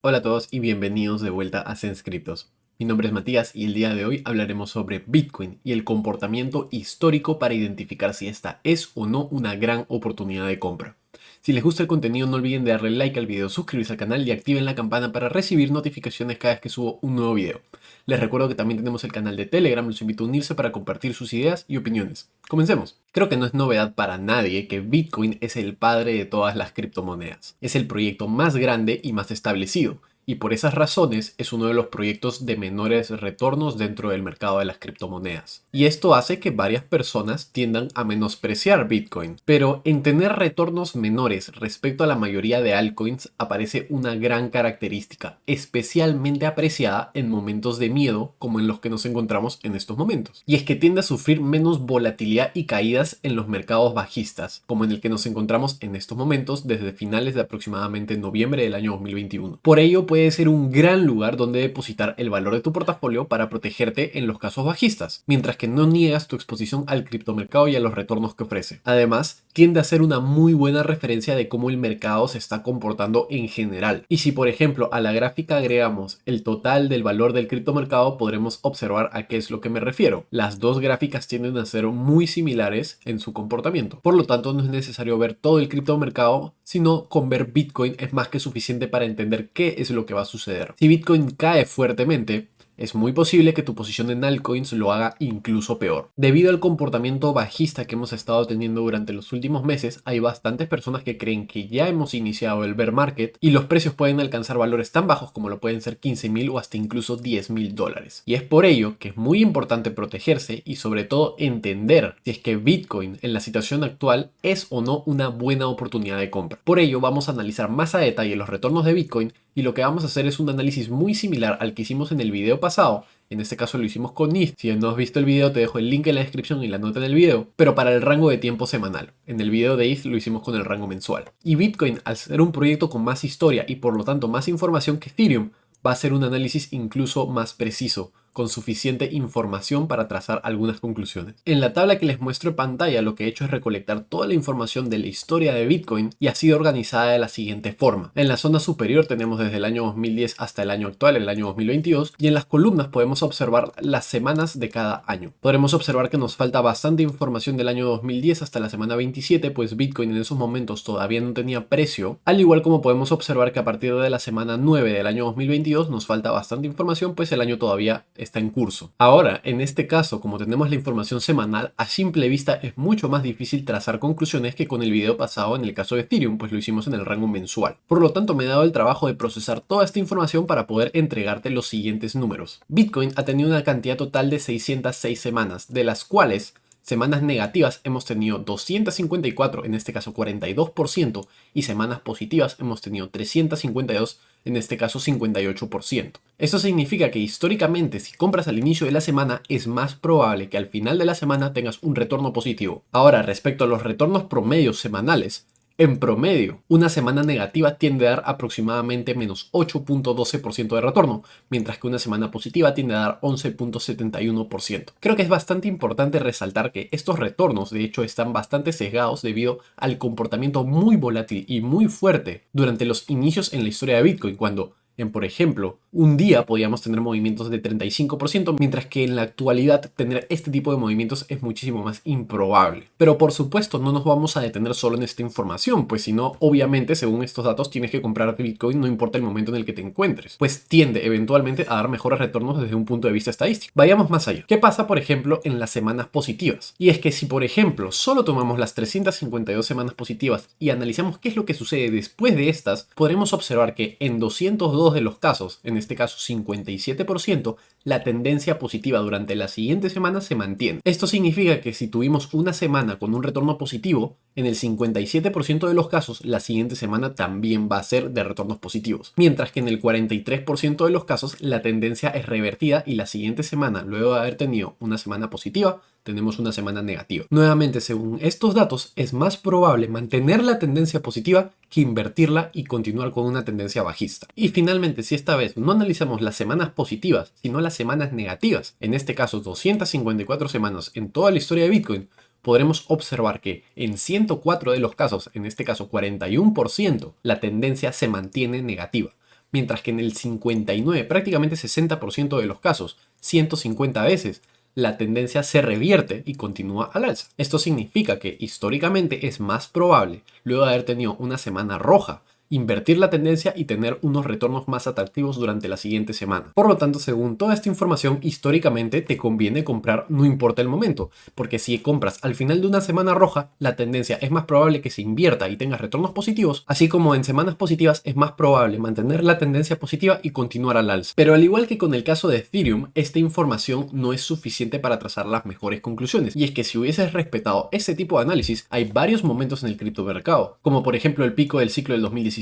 Hola a todos y bienvenidos de vuelta a Senscriptos. Mi nombre es Matías y el día de hoy hablaremos sobre Bitcoin y el comportamiento histórico para identificar si esta es o no una gran oportunidad de compra. Si les gusta el contenido no olviden de darle like al video, suscribirse al canal y activen la campana para recibir notificaciones cada vez que subo un nuevo video. Les recuerdo que también tenemos el canal de Telegram, los invito a unirse para compartir sus ideas y opiniones. Comencemos. Creo que no es novedad para nadie que Bitcoin es el padre de todas las criptomonedas. Es el proyecto más grande y más establecido, y por esas razones es uno de los proyectos de menores retornos dentro del mercado de las criptomonedas. Y esto hace que varias personas tiendan a menospreciar Bitcoin. Pero en tener retornos menores respecto a la mayoría de altcoins aparece una gran característica, especialmente apreciada en momentos de miedo como en los que nos encontramos en estos momentos. Y es que tiende a sufrir menos volatilidad y caídas en los mercados bajistas, como en el que nos encontramos en estos momentos desde finales de aproximadamente noviembre del año 2021. Por ello puede ser un gran lugar donde depositar el valor de tu portafolio para protegerte en los casos bajistas, mientras que no niegas tu exposición al criptomercado y a los retornos que ofrece. Además, tiende a ser una muy buena referencia de cómo el mercado se está comportando en general. Y si por ejemplo a la gráfica agregamos el total del valor del criptomercado, podremos observar a qué es lo que me refiero. Las dos gráficas tienden a ser muy similares en su comportamiento. Por lo tanto, no es necesario ver todo el criptomercado, sino con ver Bitcoin es más que suficiente para entender qué es lo que va a suceder. Si Bitcoin cae fuertemente, es muy posible que tu posición en altcoins lo haga incluso peor. Debido al comportamiento bajista que hemos estado teniendo durante los últimos meses, hay bastantes personas que creen que ya hemos iniciado el bear market y los precios pueden alcanzar valores tan bajos como lo pueden ser 15.000 o hasta incluso 10.000 dólares. Y es por ello que es muy importante protegerse y sobre todo entender si es que Bitcoin en la situación actual es o no una buena oportunidad de compra. Por ello vamos a analizar más a detalle los retornos de Bitcoin y lo que vamos a hacer es un análisis muy similar al que hicimos en el video pasado. En este caso lo hicimos con ETH. Si no has visto el video te dejo el link en la descripción y la nota en el video, pero para el rango de tiempo semanal. En el video de ETH lo hicimos con el rango mensual. Y Bitcoin, al ser un proyecto con más historia y por lo tanto más información que Ethereum, va a ser un análisis incluso más preciso, con suficiente información para trazar algunas conclusiones. En la tabla que les muestro en pantalla lo que he hecho es recolectar toda la información de la historia de Bitcoin y ha sido organizada de la siguiente forma. En la zona superior tenemos desde el año 2010 hasta el año actual, el año 2022, y en las columnas podemos observar las semanas de cada año. Podremos observar que nos falta bastante información del año 2010 hasta la semana 27, pues Bitcoin en esos momentos todavía no tenía precio, al igual como podemos observar que a partir de la semana 9 del año 2022 nos falta bastante información, pues el año todavía está en curso. Ahora, en este caso, como tenemos la información semanal, a simple vista es mucho más difícil trazar conclusiones que con el video pasado en el caso de Ethereum, pues lo hicimos en el rango mensual. Por lo tanto, me he dado el trabajo de procesar toda esta información para poder entregarte los siguientes números. Bitcoin ha tenido una cantidad total de 606 semanas, de las cuales semanas negativas hemos tenido 254, en este caso 42%, y semanas positivas hemos tenido 352, en este caso 58%. Esto significa que históricamente si compras al inicio de la semana es más probable que al final de la semana tengas un retorno positivo. Ahora, respecto a los retornos promedios semanales, en promedio, una semana negativa tiende a dar aproximadamente menos 8.12% de retorno, mientras que una semana positiva tiende a dar 11.71%. Creo que es bastante importante resaltar que estos retornos de hecho están bastante sesgados debido al comportamiento muy volátil y muy fuerte durante los inicios en la historia de Bitcoin, cuando por ejemplo, un día podíamos tener movimientos de 35%, mientras que en la actualidad tener este tipo de movimientos es muchísimo más improbable. Pero por supuesto no nos vamos a detener solo en esta información, pues si no, obviamente según estos datos tienes que comprar Bitcoin no importa el momento en el que te encuentres, pues tiende eventualmente a dar mejores retornos desde un punto de vista estadístico. Vayamos más allá. ¿Qué pasa por ejemplo en las semanas positivas? Y es que si por ejemplo solo tomamos las 352 semanas positivas y analizamos qué es lo que sucede después de estas, podremos observar que en 202 de los casos, en este caso 57%, la tendencia positiva durante la siguiente semana se mantiene. Esto significa que si tuvimos una semana con un retorno positivo, en el 57% de los casos la siguiente semana también va a ser de retornos positivos, mientras que en el 43% de los casos la tendencia es revertida y la siguiente semana, luego de haber tenido una semana positiva, tenemos una semana negativa. Nuevamente, según estos datos, es más probable mantener la tendencia positiva que invertirla y continuar con una tendencia bajista. Y finalmente, si esta vez no analizamos las semanas positivas, sino las semanas negativas, en este caso 254 semanas en toda la historia de Bitcoin, podremos observar que en 104 de los casos, en este caso 41%, la tendencia se mantiene negativa. mientras que en el 59, prácticamente 60% de los casos, 150 veces, la tendencia se revierte y continúa al alza. Esto significa que históricamente es más probable, luego de haber tenido una semana roja, invertir la tendencia y tener unos retornos más atractivos durante la siguiente semana. Por lo tanto, según toda esta información, históricamente te conviene comprar no importa el momento, porque si compras al final de una semana roja, la tendencia es más probable que se invierta y tengas retornos positivos, así como en semanas positivas es más probable mantener la tendencia positiva y continuar al alza. Pero al igual que con el caso de Ethereum, esta información no es suficiente para trazar las mejores conclusiones, y es que si hubieses respetado ese tipo de análisis, hay varios momentos en el criptomercado, como por ejemplo el pico del ciclo del 2017,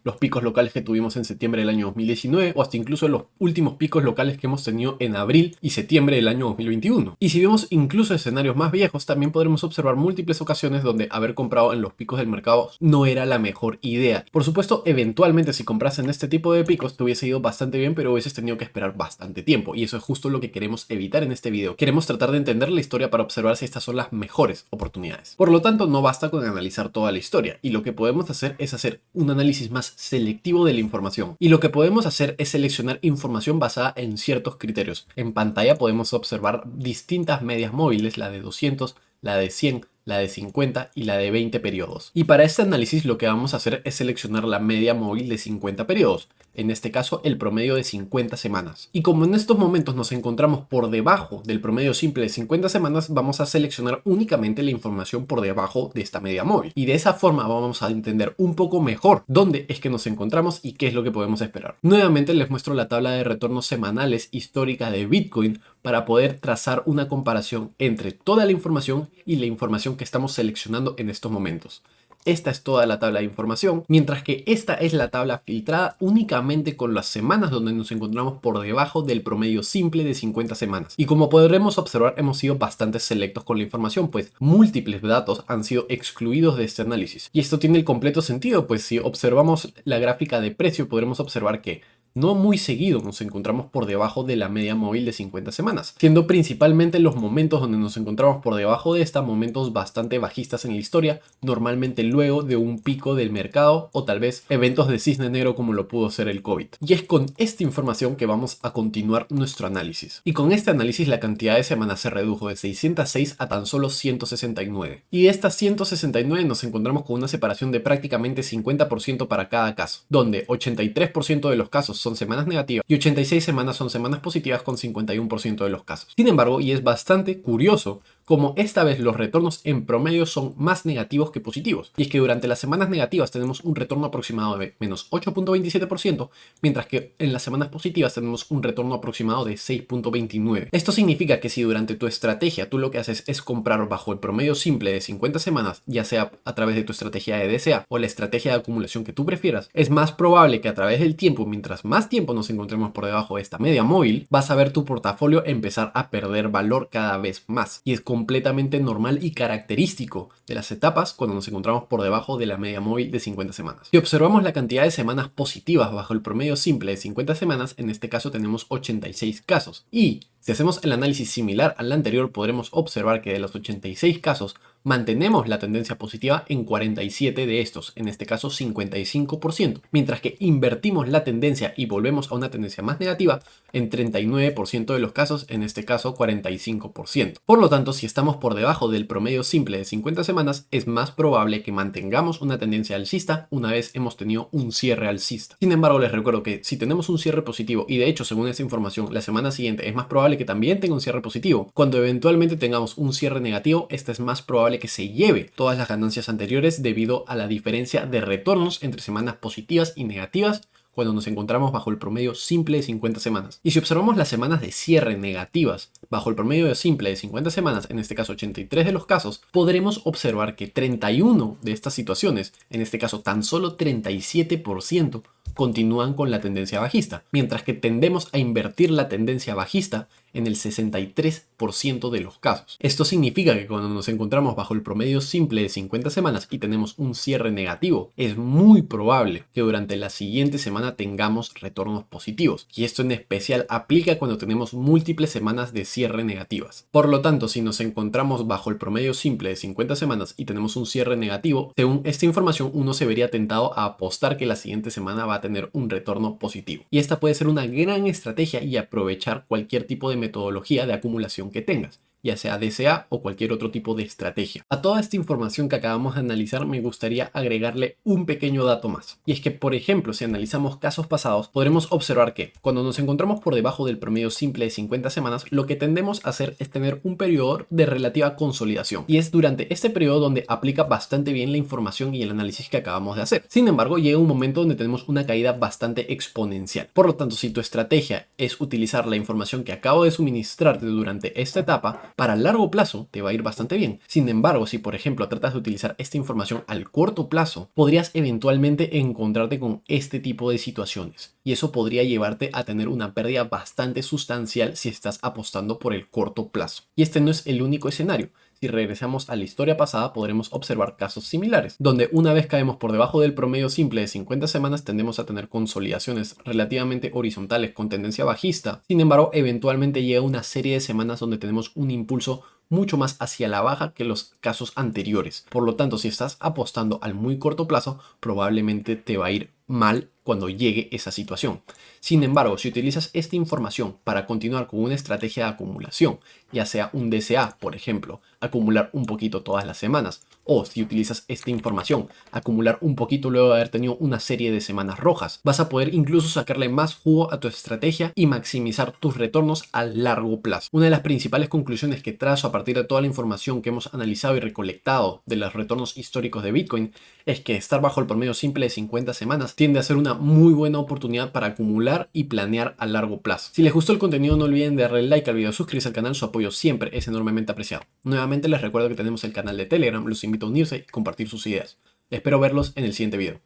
los picos locales que tuvimos en septiembre del año 2019 o hasta incluso los últimos picos locales que hemos tenido en abril y septiembre del año 2021. Y si vemos incluso escenarios más viejos, también podremos observar múltiples ocasiones donde haber comprado en los picos del mercado no era la mejor idea. Por supuesto, eventualmente si compras en este tipo de picos te hubiese ido bastante bien, pero hubieses tenido que esperar bastante tiempo, y eso es justo lo que queremos evitar en este video. Queremos tratar de entender la historia para observar si estas son las mejores oportunidades. Por lo tanto, no basta con analizar toda la historia, y lo que podemos hacer es hacer un análisis más selectivo de la información. Y lo que podemos hacer es seleccionar información basada en ciertos criterios. En pantalla podemos observar distintas medias móviles, la de 200, la de 100, la de 50 y la de 20 periodos. Y para este análisis lo que vamos a hacer es seleccionar la media móvil de 50 periodos, en este caso el promedio de 50 semanas. Y como en estos momentos nos encontramos por debajo del promedio simple de 50 semanas, vamos a seleccionar únicamente la información por debajo de esta media móvil. Y de esa forma vamos a entender un poco mejor dónde es que nos encontramos y qué es lo que podemos esperar. Nuevamente les muestro la tabla de retornos semanales histórica de Bitcoin para poder trazar una comparación entre toda la información y la información que estamos seleccionando en estos momentos. Esta es toda la tabla de información, mientras que esta es la tabla filtrada únicamente con las semanas donde nos encontramos por debajo del promedio simple de 50 semanas. Y como podremos observar, hemos sido bastante selectos con la información, pues múltiples datos han sido excluidos de este análisis. Y esto tiene el completo sentido, pues si observamos la gráfica de precio podremos observar que no muy seguido nos encontramos por debajo de la media móvil de 50 semanas, siendo principalmente los momentos donde nos encontramos por debajo de esta momentos bastante bajistas en la historia, normalmente luego de un pico del mercado o tal vez eventos de cisne negro como lo pudo ser el COVID. Y es con esta información que vamos a continuar nuestro análisis. Y con este análisis la cantidad de semanas se redujo de 606 a tan solo 169. Y de estas 169 nos encontramos con una separación de prácticamente 50% para cada caso, donde 83% de los casos son semanas negativas y 86 semanas son semanas positivas con 51% de los casos. Sin embargo, y es bastante curioso, como esta vez los retornos en promedio son más negativos que positivos. Y es que durante las semanas negativas tenemos un retorno aproximado de menos 8.27%, mientras que en las semanas positivas tenemos un retorno aproximado de 6.29%. Esto significa que si durante tu estrategia tú lo que haces es comprar bajo el promedio simple de 50 semanas, ya sea a través de tu estrategia de DCA o la estrategia de acumulación que tú prefieras, es más probable que a través del tiempo, mientras más tiempo nos encontremos por debajo de esta media móvil, vas a ver tu portafolio empezar a perder valor cada vez más. Y es completamente normal y característico de las etapas cuando nos encontramos por debajo de la media móvil de 50 semanas. Si observamos la cantidad de semanas positivas bajo el promedio simple de 50 semanas, en este caso tenemos 86 casos. Y si hacemos el análisis similar al anterior, podremos observar que de los 86 casos, mantenemos la tendencia positiva en 47 de estos, en este caso 55%, mientras que invertimos la tendencia y volvemos a una tendencia más negativa en 39% de los casos, en este caso 45%. Por lo tanto, si estamos por debajo del promedio simple de 50 semanas, es más probable que mantengamos una tendencia alcista una vez hemos tenido un cierre alcista. Sin embargo, les recuerdo que si tenemos un cierre positivo, y de hecho según esta información, la semana siguiente es más probable que también tenga un cierre positivo, cuando eventualmente tengamos un cierre negativo, esta es más probable que se lleve todas las ganancias anteriores debido a la diferencia de retornos entre semanas positivas y negativas cuando nos encontramos bajo el promedio simple de 50 semanas. Y si observamos las semanas de cierre negativas bajo el promedio simple de 50 semanas, en este caso 83 de los casos, podremos observar que 31 de estas situaciones, en este caso tan solo 37%, continúan con la tendencia bajista, mientras que tendemos a invertir la tendencia bajista en el 63% de los casos. Esto significa que cuando nos encontramos bajo el promedio simple de 50 semanas y tenemos un cierre negativo, es muy probable que durante la siguiente semana tengamos retornos positivos. Y esto en especial aplica cuando tenemos múltiples semanas de cierre negativas. Por lo tanto, si nos encontramos bajo el promedio simple de 50 semanas y tenemos un cierre negativo, según esta información uno se vería tentado a apostar que la siguiente semana va a tener un retorno positivo. Y esta puede ser una gran estrategia y aprovechar cualquier tipo de metodología de acumulación que tengas, ya sea DCA o cualquier otro tipo de estrategia. A toda esta información que acabamos de analizar me gustaría agregarle un pequeño dato más. Y es que, por ejemplo, si analizamos casos pasados, podremos observar que cuando nos encontramos por debajo del promedio simple de 50 semanas, lo que tendemos a hacer es tener un periodo de relativa consolidación. Y es durante este periodo donde aplica bastante bien la información y el análisis que acabamos de hacer. Sin embargo, llega un momento donde tenemos una caída bastante exponencial. Por lo tanto, si tu estrategia es utilizar la información que acabo de suministrarte durante esta etapa, para largo plazo te va a ir bastante bien. Sin embargo, si por ejemplo tratas de utilizar esta información al corto plazo, podrías eventualmente encontrarte con este tipo de situaciones. Y eso podría llevarte a tener una pérdida bastante sustancial si estás apostando por el corto plazo. Y este no es el único escenario. Si regresamos a la historia pasada, podremos observar casos similares, donde una vez caemos por debajo del promedio simple de 50 semanas, tendemos a tener consolidaciones relativamente horizontales con tendencia bajista. Sin embargo, eventualmente llega una serie de semanas donde tenemos un impulso mucho más hacia la baja que los casos anteriores. Por lo tanto, si estás apostando al muy corto plazo, probablemente te va a ir mal cuando llegue esa situación. Sin embargo, si utilizas esta información para continuar con una estrategia de acumulación, ya sea un DCA, por ejemplo, acumular un poquito todas las semanas, o si utilizas esta información, acumular un poquito luego de haber tenido una serie de semanas rojas, vas a poder incluso sacarle más jugo a tu estrategia y maximizar tus retornos a largo plazo. Una de las principales conclusiones que trazo a partir de toda la información que hemos analizado y recolectado de los retornos históricos de Bitcoin es que estar bajo el promedio simple de 50 semanas tiende a ser una muy buena oportunidad para acumular y planear a largo plazo. Si les gustó el contenido, no olviden de darle like al video, suscribirse al canal, su apoyo siempre es enormemente apreciado. Nuevamente les recuerdo que tenemos el canal de Telegram, los invito a unirse y compartir sus ideas. Espero verlos en el siguiente video.